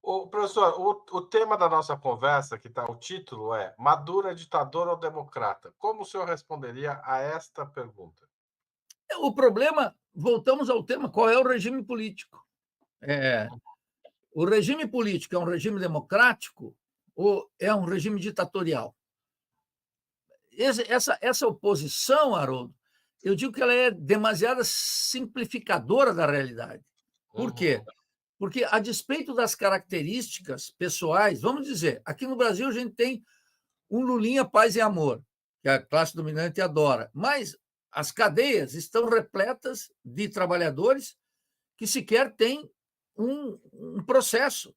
Professor, o tema da nossa conversa, o título é Maduro é ditador ou democrata? Como o senhor responderia a esta pergunta? O problema, voltamos ao tema, qual é o regime político? O regime político é um regime democrático ou é um regime ditatorial? Essa oposição, Haroldo, eu digo que ela é demasiado simplificadora da realidade. Por Uhum, quê? Porque, a despeito das características pessoais, vamos dizer, aqui no Brasil a gente tem um Lulinha paz e amor, que a classe dominante adora, mas as cadeias estão repletas de trabalhadores que sequer têm um processo.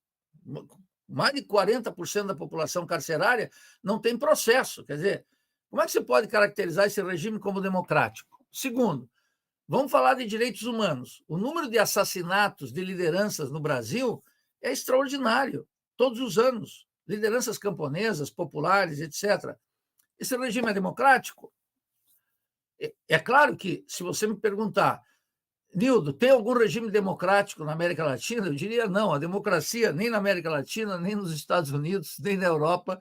Mais de 40% da população carcerária não tem processo. Quer dizer, como é que você pode caracterizar esse regime como democrático? Segundo, vamos falar de direitos humanos. O número de assassinatos de lideranças no Brasil é extraordinário, todos os anos. Lideranças camponesas, populares, etc. Esse regime é democrático? É claro que, se você me perguntar, Nildo, tem algum regime democrático na América Latina? Eu diria não. A democracia, nem na América Latina, nem nos Estados Unidos, nem na Europa,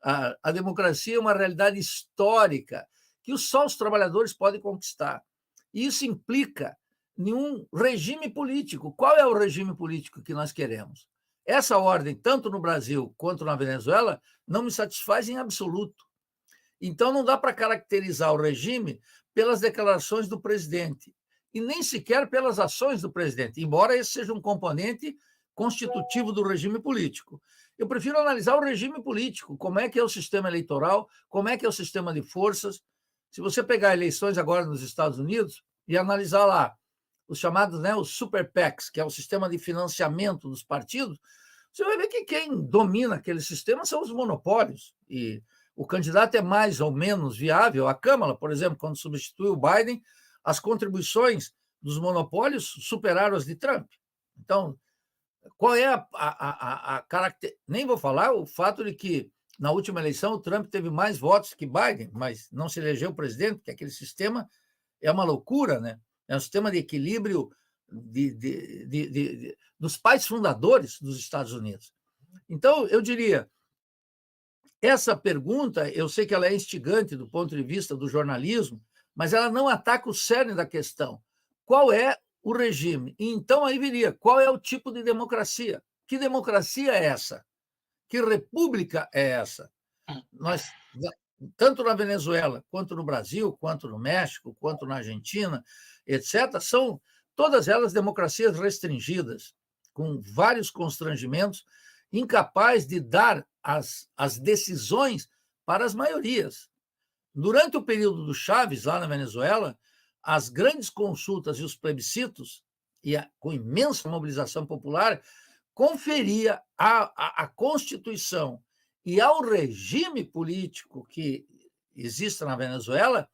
a democracia é uma realidade histórica que só os trabalhadores podem conquistar. E isso implica nenhum regime político. Qual é o regime político que nós queremos? Essa ordem, tanto no Brasil quanto na Venezuela, não me satisfaz em absoluto. Então, não dá para caracterizar o regime pelas declarações do presidente e nem sequer pelas ações do presidente, embora esse seja um componente constitutivo do regime político. Eu prefiro analisar o regime político, como é que é o sistema eleitoral, como é que é o sistema de forças. Se você pegar eleições agora nos Estados Unidos e analisar lá os chamados, né, os super PACs, que é o sistema de financiamento dos partidos, você vai ver que quem domina aquele sistema são os monopólios. E o candidato é mais ou menos viável. A Câmara, por exemplo, quando substituiu o Biden, as contribuições dos monopólios superaram as de Trump. Então, qual é a característica? Nem vou falar o fato de que, na última eleição, o Trump teve mais votos que Biden, mas não se elegeu presidente, porque aquele sistema é uma loucura, né? É um sistema de equilíbrio dos pais fundadores dos Estados Unidos. Então, eu diria, essa pergunta, eu sei que ela é instigante do ponto de vista do jornalismo, mas ela não ataca o cerne da questão. Qual é o regime? E então aí viria, qual é o tipo de democracia? Que democracia é essa? Que república é essa? Nós, tanto na Venezuela, quanto no Brasil, quanto no México, quanto na Argentina, etc., são todas elas democracias restringidas, com vários constrangimentos, incapazes de dar as decisões para as maiorias. Durante o período do Chávez, lá na Venezuela, as grandes consultas e os plebiscitos, com imensa mobilização popular, conferia à Constituição e ao regime político que existe na Venezuela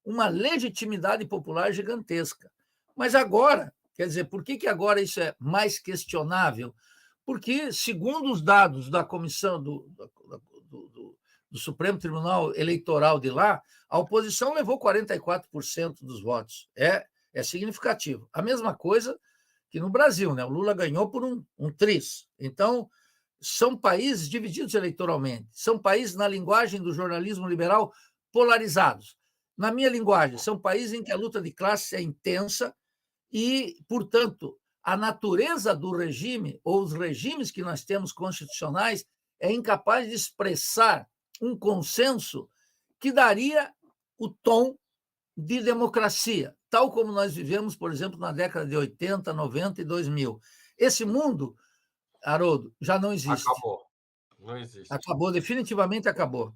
uma legitimidade popular gigantesca. Mas agora, quer dizer, por que agora isso é mais questionável? Porque, segundo os dados da comissão do Supremo Tribunal Eleitoral de lá, a oposição levou 44% dos votos. É significativo. A mesma coisa que no Brasil, né? O Lula ganhou por um tris. Então, são países divididos eleitoralmente, são países, na linguagem do jornalismo liberal, polarizados. Na minha linguagem, são países em que a luta de classe é intensa e, portanto, a natureza do regime, ou os regimes que nós temos constitucionais, é incapaz de expressar um consenso que daria o tom de democracia, tal como nós vivemos, por exemplo, na década de 80, 90 e 2000. Esse mundo, Haroldo, já não existe. acabou, não existe. Acabou, definitivamente acabou.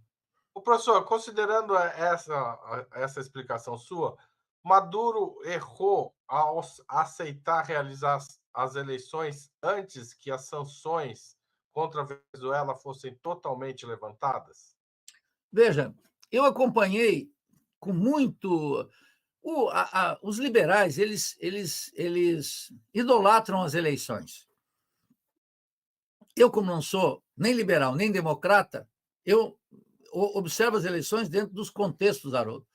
O professor, considerando essa explicação sua, Maduro errou ao aceitar realizar as eleições antes que as sanções contra a Venezuela fossem totalmente levantadas? Veja, eu acompanhei com muito. Os liberais, eles idolatram as eleições. Eu, como não sou nem liberal nem democrata, eu observo as eleições dentro dos contextos, Haroldo.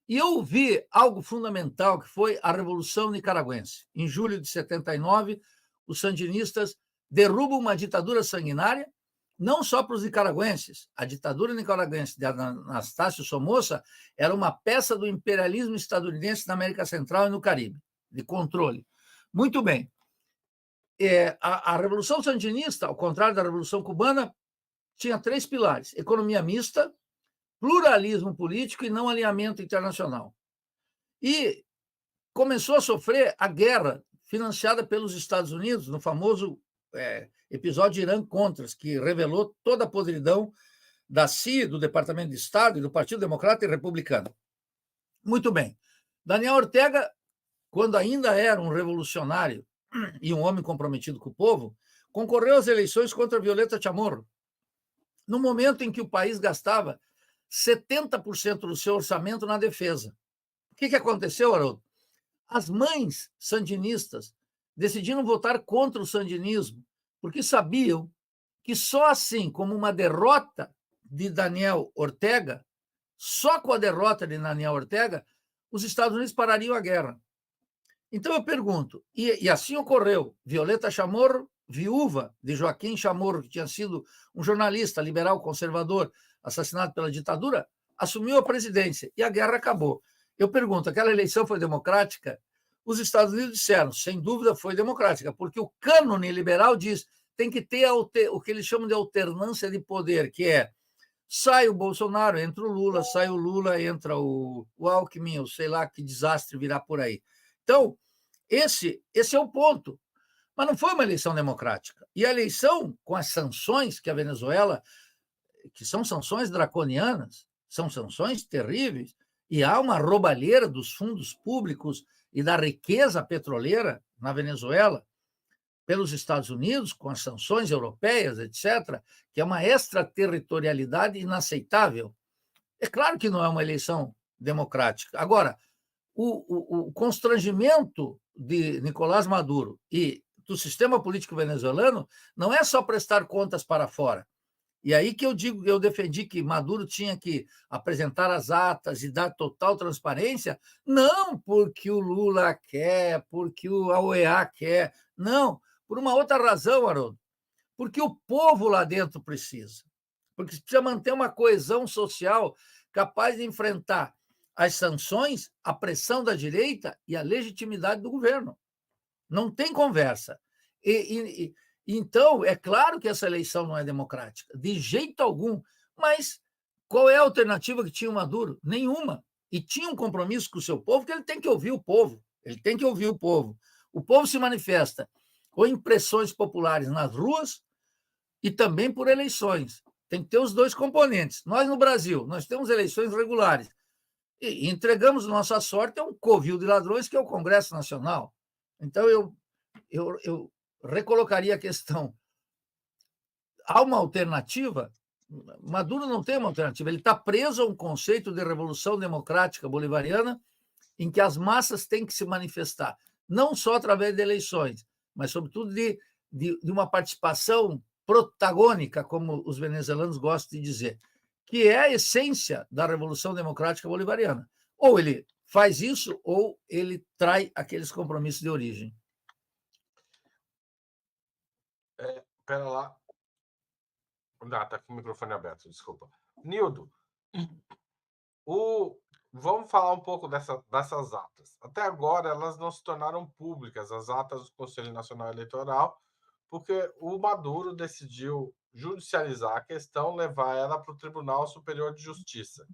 E eu vi algo fundamental, que foi a Revolução Nicaragüense. Em julho de 79, os sandinistas derruba uma ditadura sanguinária, não só para os nicaragüenses. A ditadura nicaragüense de Anastácio Somoza era uma peça do imperialismo estadunidense na América Central e no Caribe, de controle. Muito bem. A Revolução Sandinista, ao contrário da Revolução Cubana, tinha 3 pilares: economia mista, pluralismo político e não alinhamento internacional. E começou a sofrer a guerra financiada pelos Estados Unidos, no famoso episódio Irã-Contras, que revelou toda a podridão da CIA, do Departamento de Estado e do Partido Democrata e Republicano. Muito bem. Daniel Ortega, quando ainda era um revolucionário e um homem comprometido com o povo, concorreu às eleições contra Violeta Chamorro, no momento em que o país gastava 70% do seu orçamento na defesa. O que aconteceu, Haroldo? As mães sandinistas decidiram votar contra o sandinismo, porque sabiam que só assim, como uma derrota de Daniel Ortega, só com a derrota de Daniel Ortega, os Estados Unidos parariam a guerra. Então eu pergunto, e assim ocorreu, Violeta Chamorro, viúva de Joaquim Chamorro, que tinha sido um jornalista liberal conservador assassinado pela ditadura, assumiu a presidência e a guerra acabou. Eu pergunto, aquela eleição foi democrática? Os Estados Unidos disseram, sem dúvida foi democrática, porque o cânone liberal diz tem que ter o que eles chamam de alternância de poder, que é sai o Bolsonaro, entra o Lula, sai o Lula, entra o Alckmin, ou sei lá que desastre virá por aí. Então, esse é o ponto. Mas não foi uma eleição democrática. E a eleição com as sanções que a Venezuela, que são sanções draconianas, são sanções terríveis, e há uma roubalheira dos fundos públicos e da riqueza petroleira na Venezuela pelos Estados Unidos, com as sanções europeias, etc., que é uma extraterritorialidade inaceitável. É claro que não é uma eleição democrática. Agora, o constrangimento de Nicolás Maduro e do sistema político venezuelano não é só prestar contas para fora. E aí que eu defendi que Maduro tinha que apresentar as atas e dar total transparência, não porque o Lula quer, porque a OEA quer, não, por uma outra razão, Haroldo, porque o povo lá dentro precisa, porque precisa manter uma coesão social capaz de enfrentar as sanções, a pressão da direita e a legitimidade do governo. Não tem conversa. Então, é claro que essa eleição não é democrática, de jeito algum, mas qual é a alternativa que tinha o Maduro? Nenhuma. E tinha um compromisso com o seu povo, que ele tem que ouvir o povo. Ele tem que ouvir o povo. O povo se manifesta com impressões populares nas ruas e também por eleições. Tem que ter os dois componentes. Nós, no Brasil, nós temos eleições regulares e entregamos nossa sorte a um covil de ladrões, que é o Congresso Nacional. Então, eu recolocaria a questão. Há uma alternativa? Maduro não tem uma alternativa. Ele está preso a um conceito de revolução democrática bolivariana em que as massas têm que se manifestar, não só através de eleições, mas, sobretudo, de uma participação protagônica, como os venezuelanos gostam de dizer, que é a essência da revolução democrática bolivariana. Ou ele faz isso, ou ele trai aqueles compromissos de origem. Pera lá. Tá com o microfone aberto, desculpa. Nildo, vamos falar um pouco dessas atas. Até agora, elas não se tornaram públicas, as atas do Conselho Nacional Eleitoral, porque o Maduro decidiu judicializar a questão, levar ela para o Tribunal Superior de Justiça.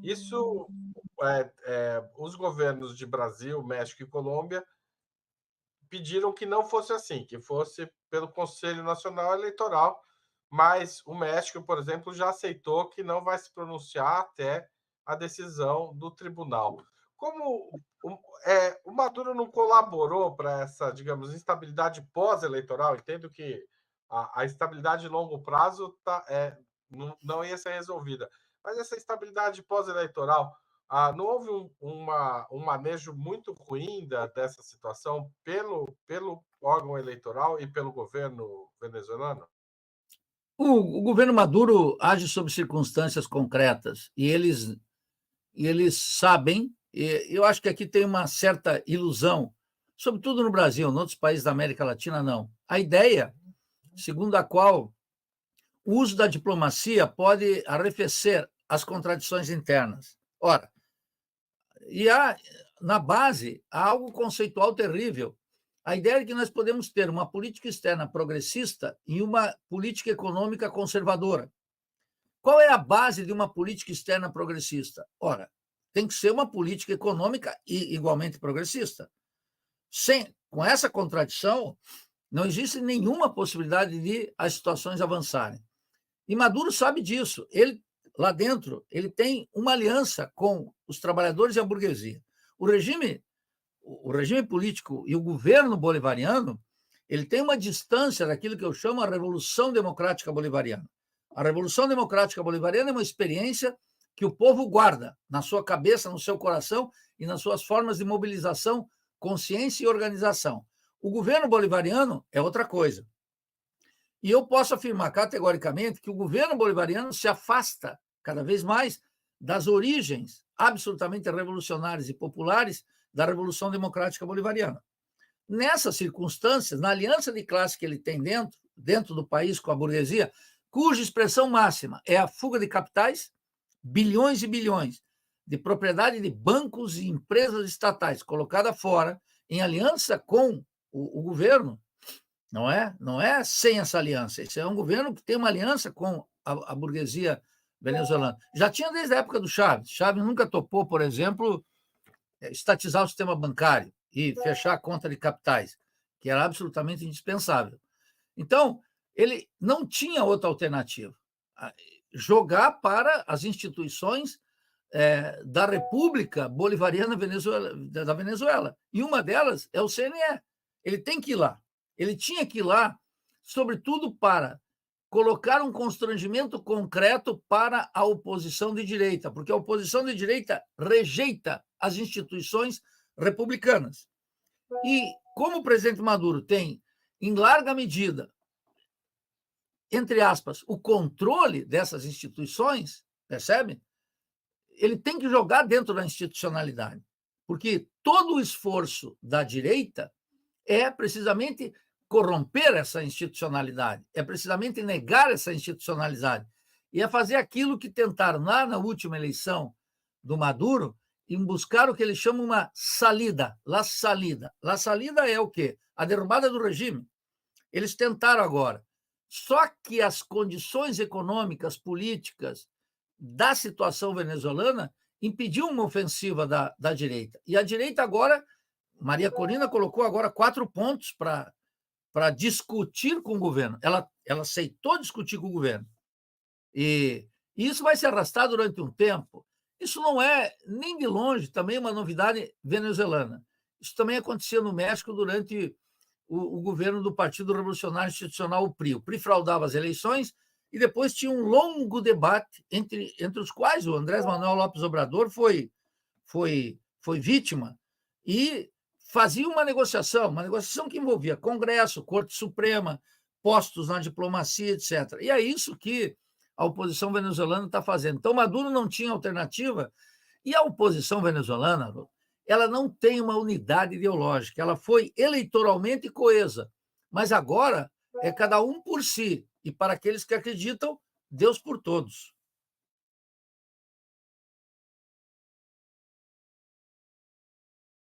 Isso, os governos de Brasil, México e Colômbia pediram que não fosse assim, que fosse pelo Conselho Nacional Eleitoral, mas o México, por exemplo, já aceitou que não vai se pronunciar até a decisão do tribunal. Como o Maduro não colaborou para essa, digamos, instabilidade pós-eleitoral, entendo que a estabilidade de longo prazo não ia ser resolvida, mas essa estabilidade pós-eleitoral, não houve um manejo muito ruim dessa situação pelo órgão eleitoral e pelo governo venezuelano? O governo Maduro age sob circunstâncias concretas e eles sabem. Eu acho que aqui tem uma certa ilusão, sobretudo no Brasil, em outros países da América Latina, não. A ideia segundo a qual o uso da diplomacia pode arrefecer as contradições internas. Ora, e na base, há algo conceitual terrível. A ideia de que nós podemos ter uma política externa progressista e uma política econômica conservadora. Qual é a base de uma política externa progressista? Ora, tem que ser uma política econômica e igualmente progressista. Com essa contradição, não existe nenhuma possibilidade de as situações avançarem. E Maduro sabe disso. Ele, lá dentro, ele tem uma aliança com os trabalhadores e a burguesia. O regime político e o governo bolivariano, ele tem uma distância daquilo que eu chamo a Revolução Democrática Bolivariana. A Revolução Democrática Bolivariana é uma experiência que o povo guarda na sua cabeça, no seu coração e nas suas formas de mobilização, consciência e organização. O governo bolivariano é outra coisa. E eu posso afirmar categoricamente que o governo bolivariano se afasta cada vez mais das origens absolutamente revolucionárias e populares da Revolução Democrática Bolivariana. Nessas circunstâncias, na aliança de classe que ele tem dentro do país com a burguesia, cuja expressão máxima é a fuga de capitais, bilhões e bilhões de propriedade de bancos e empresas estatais colocada fora em aliança com o governo, não é sem essa aliança. Esse é um governo que tem uma aliança com a burguesia venezuelana. Já tinha desde a época do Chávez. Chávez nunca topou, por exemplo, estatizar o sistema bancário e fechar a conta de capitais, que era absolutamente indispensável. Então, ele não tinha outra alternativa. Jogar para as instituições da República Bolivariana da Venezuela. E uma delas é o CNE. Ele tem que ir lá. Ele tinha que ir lá, sobretudo para colocar um constrangimento concreto para a oposição de direita, porque a oposição de direita rejeita as instituições republicanas. E como o presidente Maduro tem, em larga medida, entre aspas, o controle dessas instituições, percebe? Ele tem que jogar dentro da institucionalidade, porque todo o esforço da direita é precisamente corromper essa institucionalidade, é precisamente negar essa institucionalidade, e é fazer aquilo que tentaram lá na última eleição do Maduro, em buscar o que eles chamam uma salida, la salida. La salida é o quê? A derrubada do regime. Eles tentaram agora. Só que as condições econômicas, políticas da situação venezuelana impediu uma ofensiva da direita. E a direita agora, Maria Corina colocou agora 4 pontos para discutir com o governo. Ela aceitou discutir com o governo. E isso vai se arrastar durante um tempo. Isso não é, nem de longe, também uma novidade venezuelana. Isso também acontecia no México durante o governo do Partido Revolucionário Institucional, o PRI. O PRI fraudava as eleições e depois tinha um longo debate entre os quais o Andrés Manuel López Obrador foi vítima e fazia uma negociação que envolvia Congresso, Corte Suprema, postos na diplomacia, etc. E é isso que a oposição venezuelana está fazendo. Então, Maduro não tinha alternativa e a oposição venezuelana, ela não tem uma unidade ideológica, ela foi eleitoralmente coesa, mas agora é cada um por si, e para aqueles que acreditam, Deus por todos.